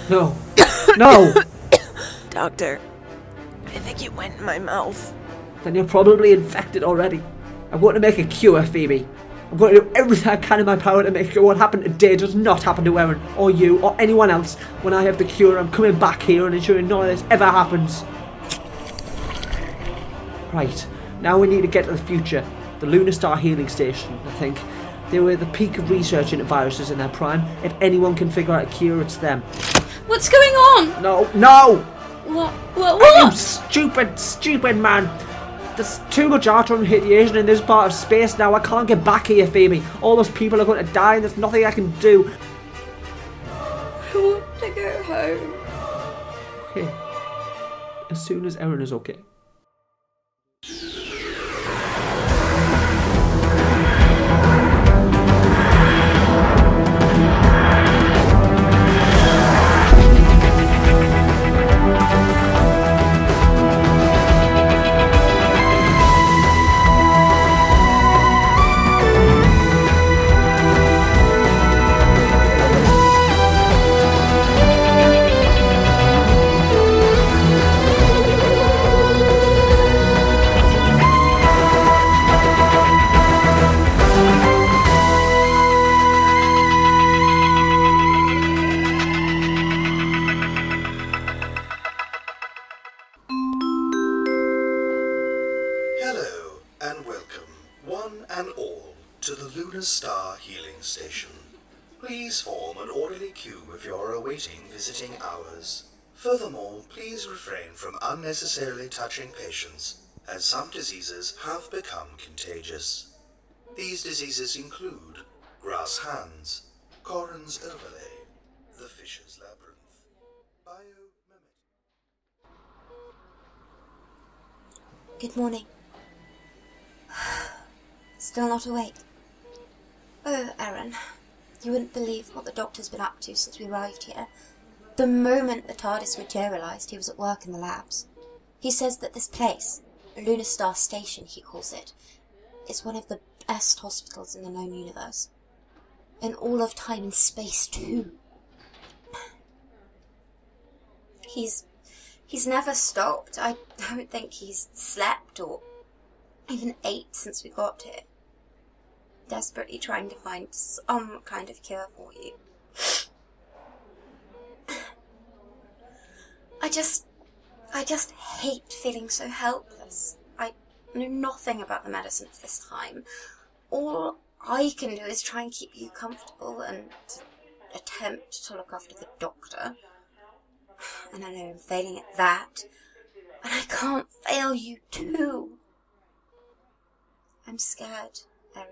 No. No! Doctor, I think it went in my mouth. Then you're probably infected already. I'm going to make a cure, Phoebe. I'm going to do everything I can in my power to make sure what happened today does not happen to Erin, or you, or anyone else. When I have the cure, I'm coming back here and ensuring none of this ever happens. Right, now we need to get to the future. The LunarStar Healing Station, I think. They were at the peak of research into viruses in their prime. If anyone can figure out a cure, it's them. What's going on? No, no! What? You stupid man! There's too much utter radiation in this part of space now. I can't get back here, Phoebe. All those people are going to die and there's nothing I can do. I want to go home. Okay. As soon as Erin is okay. Hello and welcome, one and all, to the LunarStar Healing Station. Please form an orderly queue if you're awaiting visiting hours. Furthermore, please refrain from unnecessarily touching patients, as some diseases have become contagious. These diseases include grass hands, Corin's overlay, the fish's labyrinth, biomimicry. Good morning. Still not awake? Oh, Erin, you wouldn't believe what the doctor's been up to since we arrived here. The moment the TARDIS materialised, he was at work in the labs. He says that this place, LunarStar Station he calls it, is one of the best hospitals in the known universe. In all of time and space, too. He's never stopped. I don't think he's slept or even ate since we got here. Desperately trying to find some kind of cure for you. I just hate feeling so helpless. I know nothing about the medicines this time. All I can do is try and keep you comfortable and attempt to look after the doctor. And I know I'm failing at that. And I can't fail you too. I'm scared, Erin.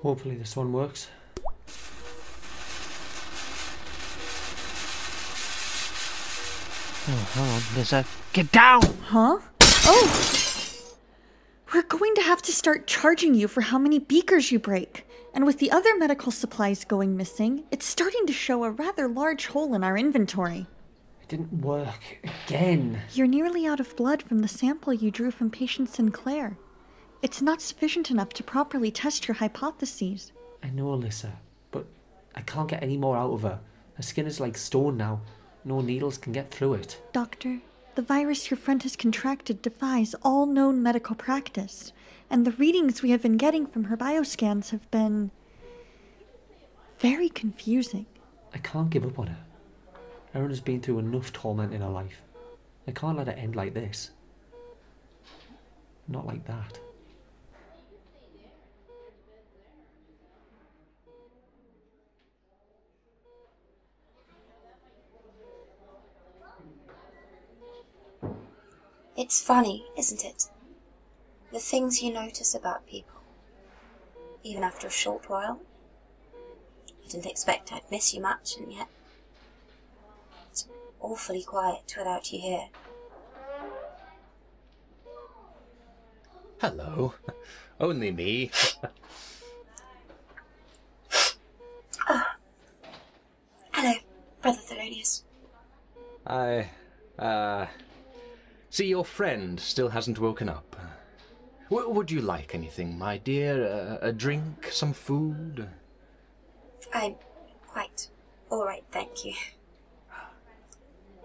Hopefully this one works. Oh, hold on, Lissa. Get down! Huh? Oh! We're going to have to start charging you for how many beakers you break. And with the other medical supplies going missing, it's starting to show a rather large hole in our inventory. It didn't work. Again. You're nearly out of blood from the sample you drew from patient Sinclair. It's not sufficient enough to properly test your hypotheses. I know, Lissa, but I can't get any more out of her. Her skin is like stone now. No needles can get through it. Doctor, the virus your friend has contracted defies all known medical practice, and the readings we have been getting from her bioscans have been very confusing. I can't give up on her. Erin has been through enough torment in her life. I can't let it end like this. Not like that. It's funny, isn't it? The things you notice about people, even after a short while. I didn't expect I'd miss you much, and yet it's awfully quiet without you here. Hello. Only me. Hello, Brother Thelonious. See, your friend still hasn't woken up. Would you like anything, my dear? A drink, some food? I'm quite all right, thank you.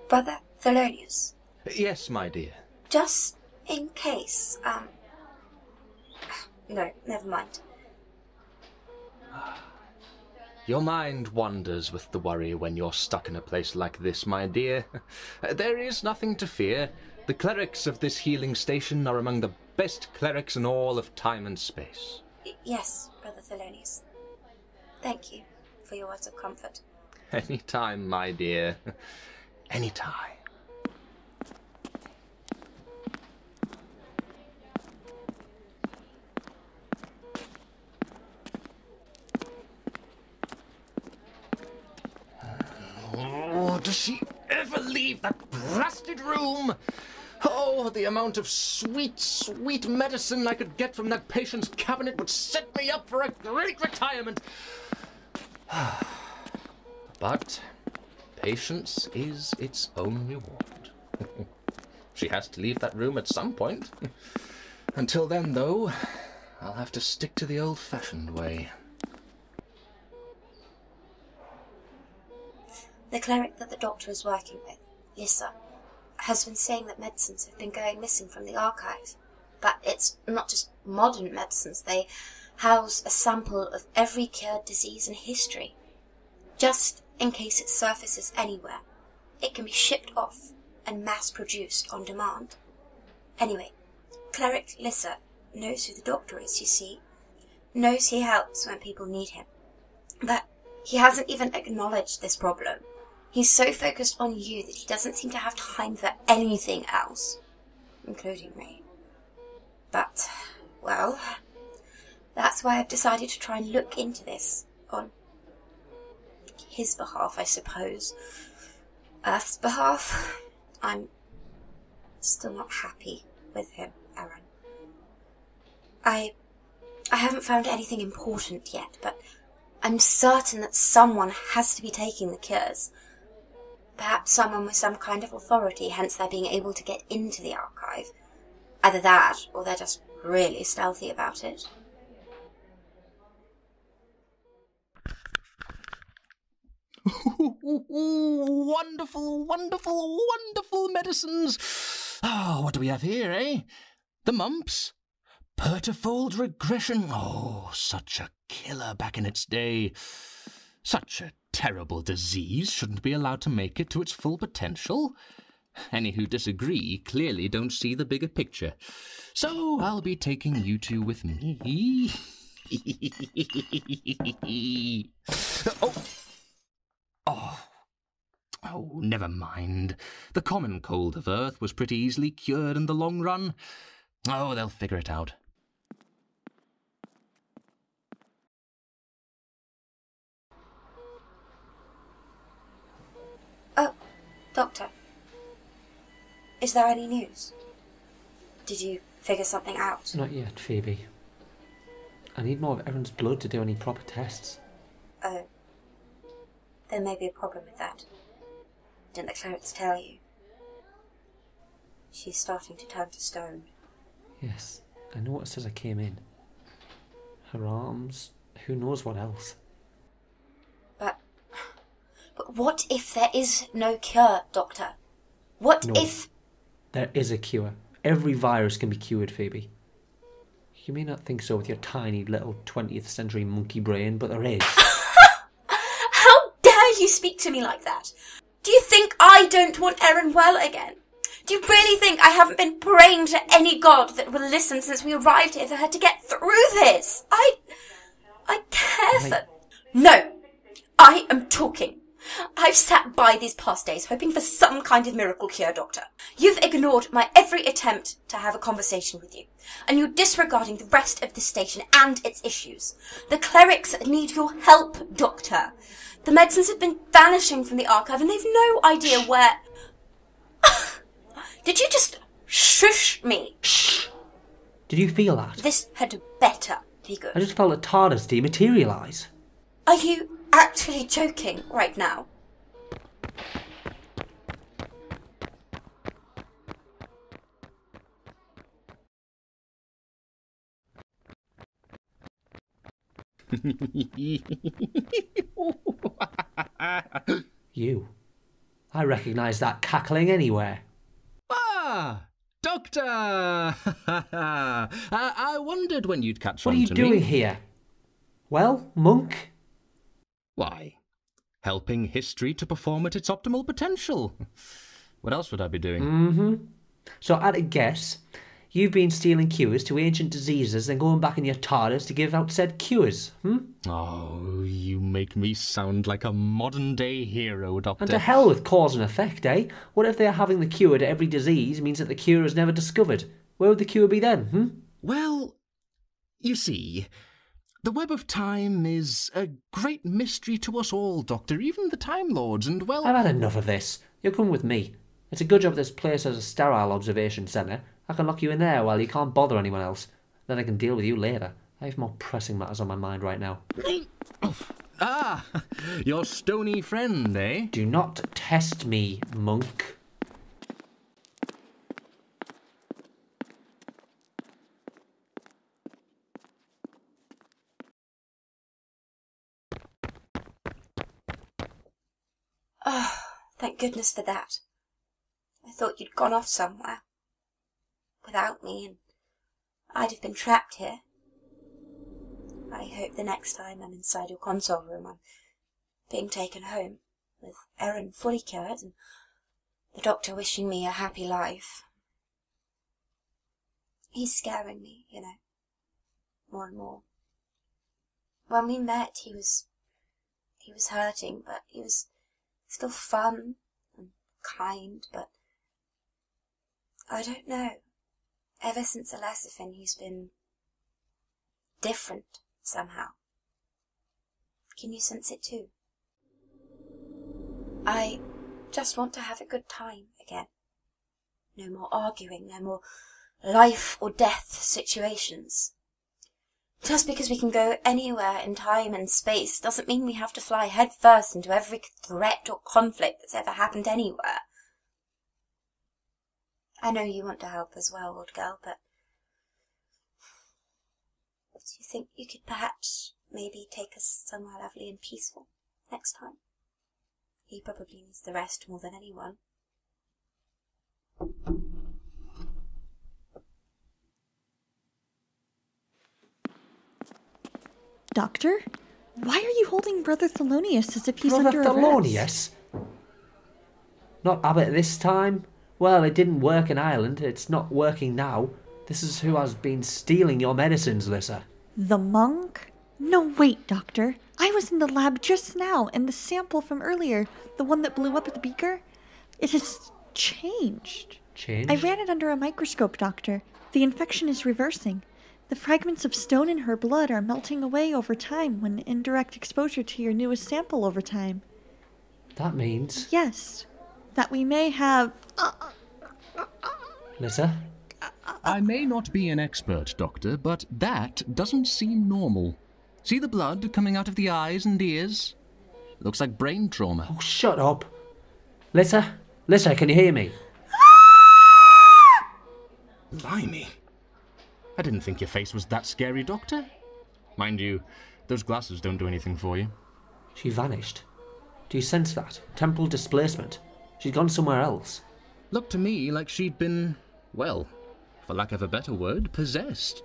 Brother Thelonious. Yes, my dear. Just in case, no, never mind. Your mind wanders with the worry when you're stuck in a place like this, my dear. There is nothing to fear. The clerics of this healing station are among the best clerics in all of time and space. Yes, Brother Thelonious. Thank you for your words of comfort. Any time, my dear. Any time. Oh, does she ever leave that blasted room? Oh, the amount of sweet, sweet medicine I could get from that patient's cabinet would set me up for a great retirement. But patience is its own reward. She has to leave that room at some point. Until then, though, I'll have to stick to the old-fashioned way. The cleric that the doctor is working with, Lissa, has been saying that medicines have been going missing from the archive. But it's not just modern medicines. They house a sample of every cured disease in history. Just in case it surfaces anywhere, it can be shipped off and mass-produced on demand. Anyway, Cleric Lissa knows who the doctor is, you see. Knows he helps when people need him. But he hasn't even acknowledged this problem. He's so focused on you that he doesn't seem to have time for anything else, including me. But, well, that's why I've decided to try and look into this on his behalf, I suppose. Earth's behalf. I'm still not happy with him, Erin. I haven't found anything important yet, but I'm certain that someone has to be taking the cures. Perhaps someone with some kind of authority, hence their being able to get into the archive. Either that, or they're just really stealthy about it. Wonderful, wonderful, wonderful medicines. Oh, what do we have here, eh? The mumps. Pertifold regression. Oh, such a killer back in its day. Such a terrible disease shouldn't be allowed to make it to its full potential. Any who disagree clearly don't see the bigger picture. So I'll be taking you two with me. Oh, never mind. The common cold of Earth was pretty easily cured in the long run. Oh, they'll figure it out. Oh, Doctor. Is there any news? Did you figure something out? Not yet, Phoebe. I need more of Erin's blood to do any proper tests. Oh. There may be a problem with that. Didn't the clerics tell you? She's starting to turn to stone. Yes, I noticed as I came in. Her arms, who knows what else. But what if there is no cure, Doctor? What if... There is a cure. Every virus can be cured, Phoebe. You may not think so with your tiny little 20th century monkey brain, but there is. How dare you speak to me like that? Do you think I don't want Erin well again? Do you really think I haven't been praying to any god that will listen since we arrived here for her to get through this? I care for... No! I am talking. I've sat by these past days hoping for some kind of miracle cure, Doctor. You've ignored my every attempt to have a conversation with you, and you're disregarding the rest of the station and its issues. The clerics need your help, Doctor. The medicines have been vanishing from the archive, and they've no idea where... Did you just shush me? Shh! Did you feel that? This had better be good. I just felt a TARDIS dematerialise. Are you actually joking right now? You. I recognise that cackling anywhere. Ah, Doctor! I wondered when you'd catch What on are you to doing me. here? Well, monk? Why, helping history to perform at its optimal potential. What else would I be doing? So at a guess, you've been stealing cures to ancient diseases and going back in your TARDIS to give out said cures, Oh, you make me sound like a modern-day hero, Doctor. And to hell with cause and effect, eh? What if they're having the cure to every disease means that the cure is never discovered? Where would the cure be then, Well, you see, the web of time is a great mystery to us all, Doctor, even the Time Lords, and well... I've had enough of this. You're coming with me. It's a good job this place has a sterile observation centre. I can lock you in there while you can't bother anyone else. Then I can deal with you later. I have more pressing matters on my mind right now. Ah, your stony friend, eh? Do not test me, monk. Oh, thank goodness for that. I thought you'd gone off somewhere. Without me, and I'd have been trapped here. I hope the next time I'm inside your console room, I'm being taken home, with Erin fully cured, and the doctor wishing me a happy life. He's scaring me, you know, more and more. When we met, he was hurting, but he was still fun and kind, but I don't know. Ever since Elesophin, he's been different somehow. Can you sense it too? I just want to have a good time again. No more arguing, no more life or death situations. Just because we can go anywhere in time and space doesn't mean we have to fly headfirst into every threat or conflict that's ever happened anywhere. I know you want to help as well, old girl, but do you think you could perhaps maybe take us somewhere lovely and peaceful next time? He probably needs the rest more than anyone. Doctor? Why are you holding Brother Thelonious as if he's Brother under arrest? Thelonious? Not Abbott this time? Well, it didn't work in Ireland. It's not working now. This is who has been stealing your medicines, Lissa. The monk? No, wait, Doctor. I was in the lab just now, and the sample from earlier, the one that blew up at the beaker, it has changed. Changed? I ran it under a microscope, Doctor. The infection is reversing. The fragments of stone in her blood are melting away over time when indirect exposure to your newest sample over time. That means... Yes, that we may have... Lissa? I may not be an expert, Doctor, but that doesn't seem normal. See the blood coming out of the eyes and ears? Looks like brain trauma. Oh, shut up. Lissa? Lissa, can you hear me? Blimey. I didn't think your face was that scary, Doctor. Mind you, those glasses don't do anything for you. She vanished. Do you sense that? Temporal displacement. She's gone somewhere else. Looked to me like she'd been, well, for lack of a better word, possessed.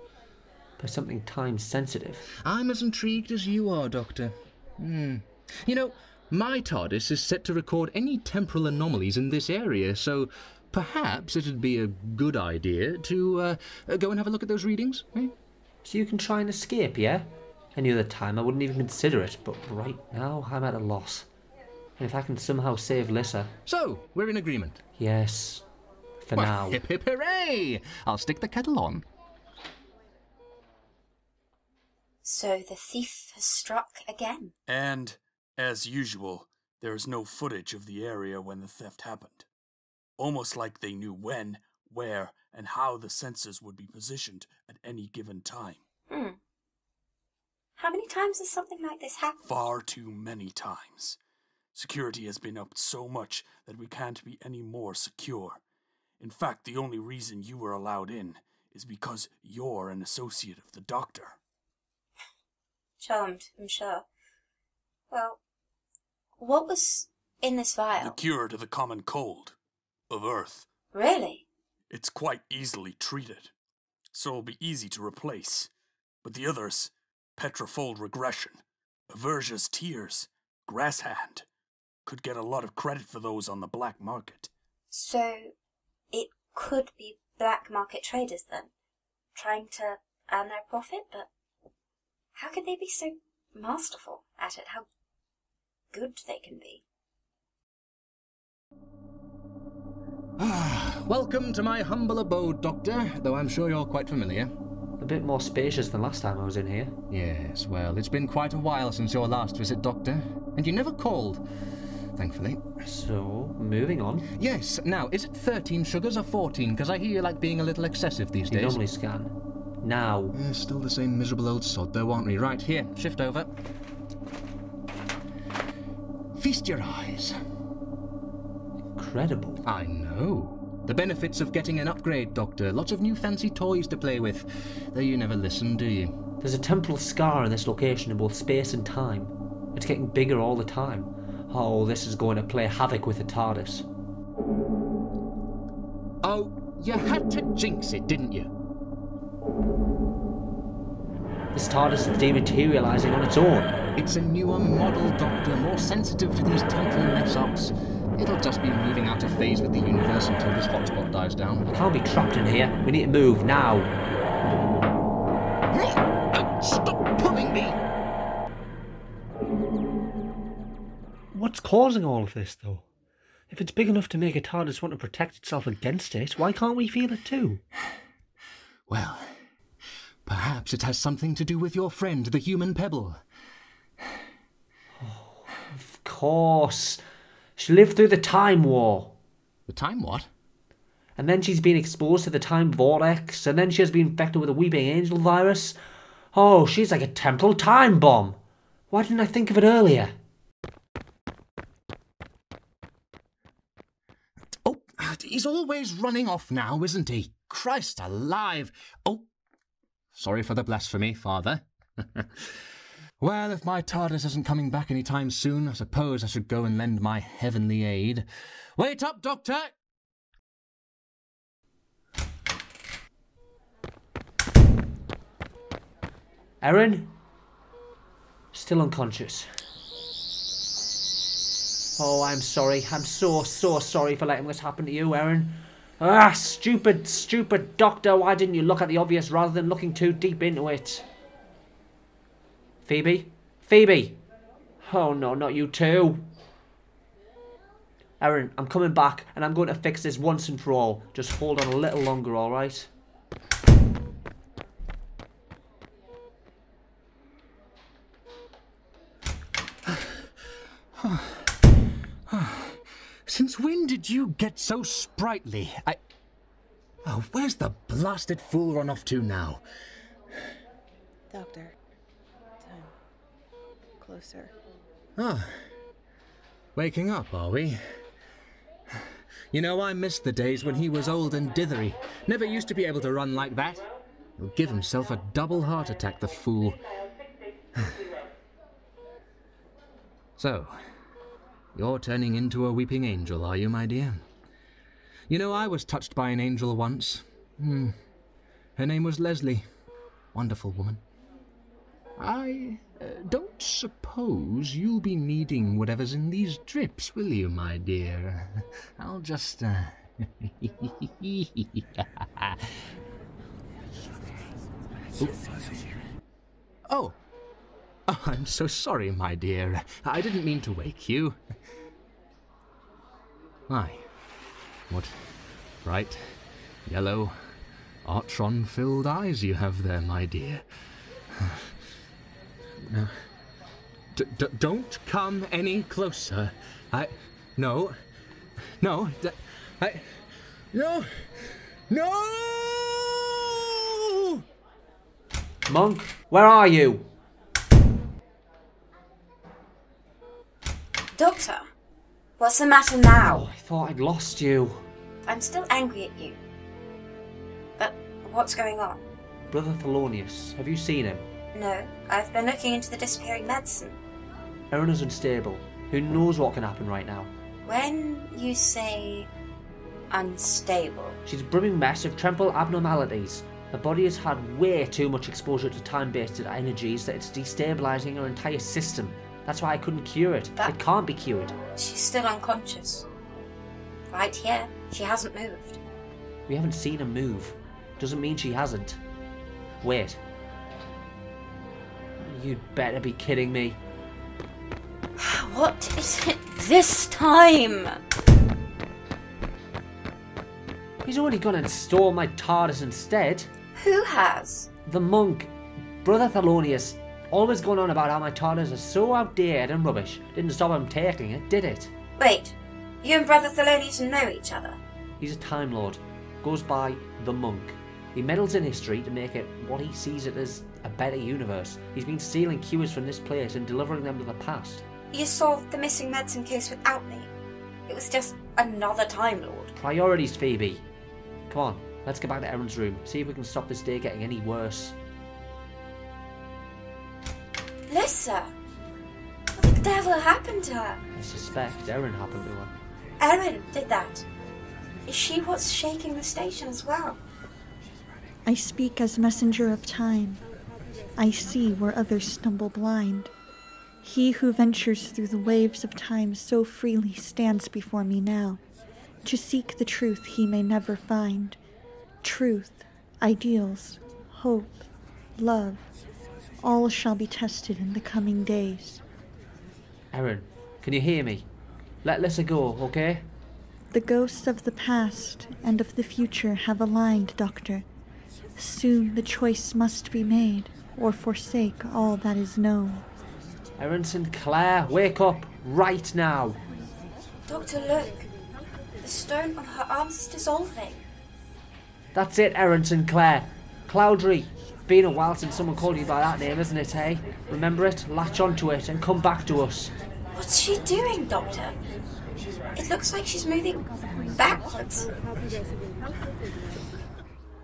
By something time-sensitive. I'm as intrigued as you are, Doctor. You know, my TARDIS is set to record any temporal anomalies in this area, so perhaps it'd be a good idea to go and have a look at those readings, eh? So you can try and escape, yeah? Any other time I wouldn't even consider it, but right now I'm at a loss. And if I can somehow save Lissa... So, we're in agreement? Yes. For Well, now. hip hip hooray! I'll stick the kettle on. So the thief has struck again. And, as usual, there is no footage of the area when the theft happened. Almost like they knew when, where, and how the sensors would be positioned at any given time. How many times has something like this happened? Far too many times. Security has been upped so much that we can't be any more secure. In fact, the only reason you were allowed in is because you're an associate of the Doctor. Charmed, I'm sure. Well, what was in this vial? The cure to the common cold of Earth. Really? It's quite easily treated, so it'll be easy to replace. But the others, Petrifold Regression, Aversia's Tears, Grass Hand, could get a lot of credit for those on the black market. So, it could be black market traders then, trying to earn their profit, but how could they be so masterful at it? How good they can be? Welcome to my humble abode, Doctor, though I'm sure you're quite familiar. A bit more spacious than last time I was in here. Yes, well, it's been quite a while since your last visit, Doctor, and you never called, thankfully. So, moving on. Yes, now, is it 13 sugars or 14? Because I hear you like being a little excessive these days. You normally scan. Now. Still the same miserable old sod, though, aren't we? Right, here, shift over. Feast your eyes. Incredible. I know. The benefits of getting an upgrade, Doctor. Lots of new fancy toys to play with. Though you never listen, do you? There's a temporal scar in this location in both space and time. It's getting bigger all the time. Oh, this is going to play havoc with the TARDIS. Oh, you had to jinx it, didn't you? This TARDIS is dematerializing on its own. It's a newer model, Doctor, more sensitive to these temporal mess-ups. It'll just be moving out of phase with the universe until this hotspot dies down. I can't be trapped in here. We need to move now. Stop pulling me! What's causing all of this, though? If it's big enough to make a TARDIS want to protect itself against it, why can't we feel it too? Well, perhaps it has something to do with your friend, the human pebble. Oh, of course. She lived through the Time War. The Time what? And then she's been exposed to the Time Vortex, and then she has been infected with a Weeping Angel virus. Oh, she's like a temporal time bomb. Why didn't I think of it earlier? Oh, he's always running off now, isn't he? Christ alive! Oh, sorry for the blasphemy, Father. Well, if my TARDIS isn't coming back any time soon, I suppose I should go and lend my heavenly aid. Wait up, Doctor! Erin? Still unconscious. Oh, I'm sorry. I'm so sorry for letting this happen to you, Erin. Ah, stupid doctor. Why didn't you look at the obvious rather than looking too deep into it? Phoebe? Phoebe! Oh no, not you too. Erin, I'm coming back and I'm going to fix this once and for all. Just hold on a little longer, alright? Since when did you get so sprightly? Oh, where's the blasted fool run off to now? Doctor. Time. Closer. Ah. Waking up, are we? You know, I miss the days when he was old and dithery. Never used to be able to run like that. He'll give himself a double heart attack, the fool. So, you're turning into a weeping angel, are you, my dear? You know, I was touched by an angel once. Her name was Leslie. Wonderful woman. I don't suppose you'll be needing whatever's in these drips, will you, my dear? I'll just, Oh, I'm so sorry, my dear. I didn't mean to wake you. My, what bright, yellow, Artron-filled eyes you have there, my dear. No. Don't come any closer. No. No. No! Monk, where are you? Doctor, what's the matter now? Oh, I thought I'd lost you. I'm still angry at you. But what's going on? Brother Thelonious, have you seen him? No, I've been looking into the disappearing medicine. Erin is unstable. Who knows what can happen right now? When you say unstable... She's a brimming mess of temporal abnormalities. Her body has had way too much exposure to time-based energies that it's destabilising her entire system. That's why I couldn't cure it. It can't be cured. She's still unconscious. Right here. She hasn't moved. We haven't seen her move. Doesn't mean she hasn't. Wait. You'd better be kidding me. What is it this time? He's already gone and stole my TARDIS instead. Who has? The monk. Brother Thelonious. Always going on about how my TARDIS is so outdated and rubbish. Didn't stop him taking it, did it? Wait. You and Brother Thelonious know each other? He's a Time Lord. Goes by the monk. He meddles in history to make it what he sees it as a better universe. He's been stealing cures from this place and delivering them to the past. You solved the missing medicine case without me. It was just another Time Lord. Priorities, Phoebe. Come on, let's get back to Erin's room. See if we can stop this day getting any worse. Lissa! What the devil happened to her? I suspect Erin happened to her. Erin did that. Is she what's shaking the station as well? I speak as messenger of time. I see where others stumble blind. He who ventures through the waves of time so freely stands before me now, to seek the truth he may never find. Truth, ideals, hope, love, all shall be tested in the coming days. Erin, can you hear me? Let Lissa go, okay? The ghosts of the past and of the future have aligned, Doctor. Soon the choice must be made, or forsake all that is known. Erin Sinclair, wake up right now. Doctor, look. The stone on her arms is dissolving. That's it, Erin Sinclair. Cloudry. Been a while since someone called you by that name, isn't it, hey? Remember it, latch onto it, and come back to us. What's she doing, Doctor? It looks like she's moving backwards.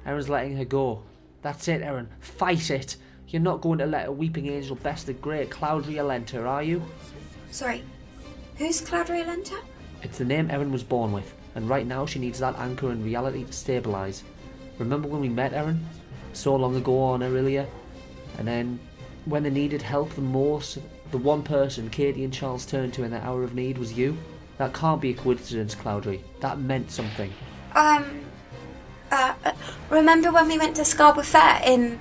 Erin's letting her go. That's it, Erin. Fight it. You're not going to let a weeping angel best the great Cloudry Alenta, are you? Sorry, who's Cloudry Alenta? It's the name Erin was born with, and right now she needs that anchor in reality to stabilise. Remember when we met, Erin? So long ago on Aurelia? And then, when they needed help the most, the one person Katie and Charles turned to in their hour of need was you? That can't be a coincidence, Cloudry. That meant something. Remember when we went to Scarborough Fair in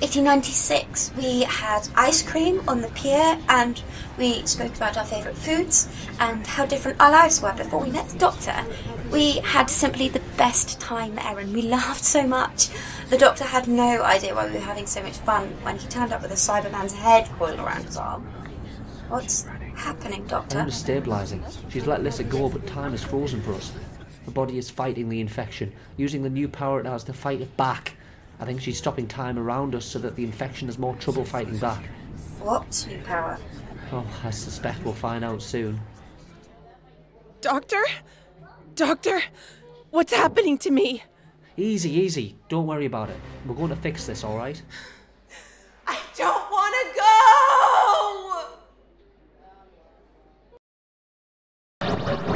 1896? We had ice cream on the pier and we spoke about our favourite foods and how different our lives were before we met the Doctor. We had simply the best time, Erin. We laughed so much. The Doctor had no idea why we were having so much fun when he turned up with a Cyberman's head coiled around his arm. What's happening, Doctor? Erin is stabilising. She's let Lissa go, but time is frozen for us. Her body is fighting the infection, using the new power it has to fight it back. I think she's stopping time around us so that the infection has more trouble fighting back. What new power? Oh, I suspect we'll find out soon. Doctor? Doctor? What's happening to me? Easy, easy. Don't worry about it. We're going to fix this, alright? I don't want to go!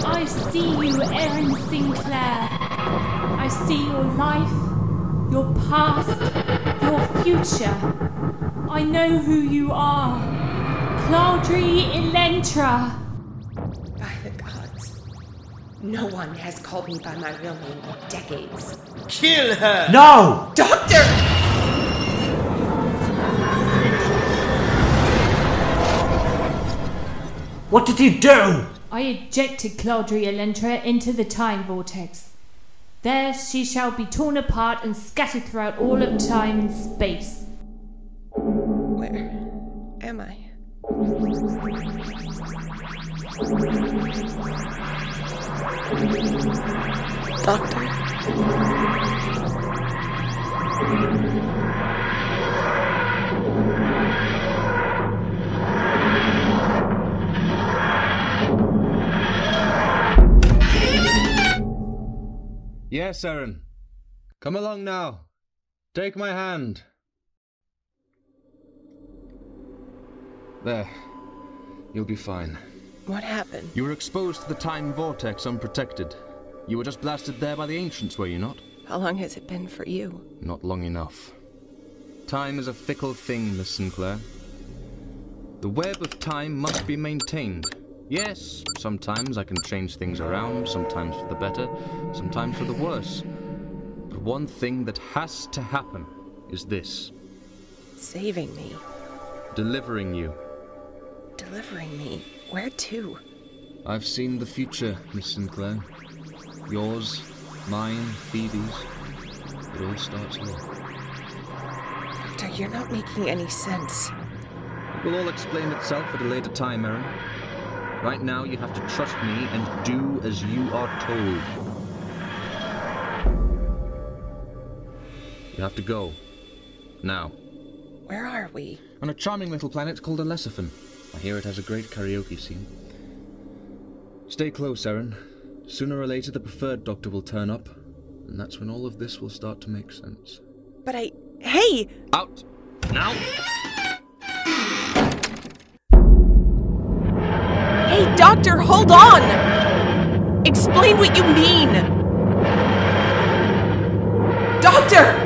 I see you, Erin Sinclair. I see your life, your past, your future. I know who you are. Cloudry Elentra. By the gods, no one has called me by my real name in decades. Kill her! No! Doctor! What did you do? I ejected Cloudry Elentra into the time vortex. There she shall be torn apart and scattered throughout all of time and space. Where am I? Doctor? Yes, Erin. Come along now. Take my hand. There. You'll be fine. What happened? You were exposed to the time vortex unprotected. You were just blasted there by the ancients, were you not? How long has it been for you? Not long enough. Time is a fickle thing, Miss Sinclair. The web of time must be maintained. Yes, sometimes I can change things around, sometimes for the better, sometimes for the worse. But one thing that has to happen is this. Saving me. Delivering you. Delivering me? Where to? I've seen the future, Miss Sinclair. Yours, mine, Phoebe's. It all starts here. Doctor, you're not making any sense. It will all explain itself at a later time, Erin. Right now, you have to trust me and do as you are told. You have to go. Now. Where are we? On a charming little planet called Elesophan. I hear it has a great karaoke scene. Stay close, Erin. Sooner or later, the preferred doctor will turn up, and that's when all of this will start to make sense. But Hey! Out! Now! Hey, Doctor, hold on! Explain what you mean! Doctor!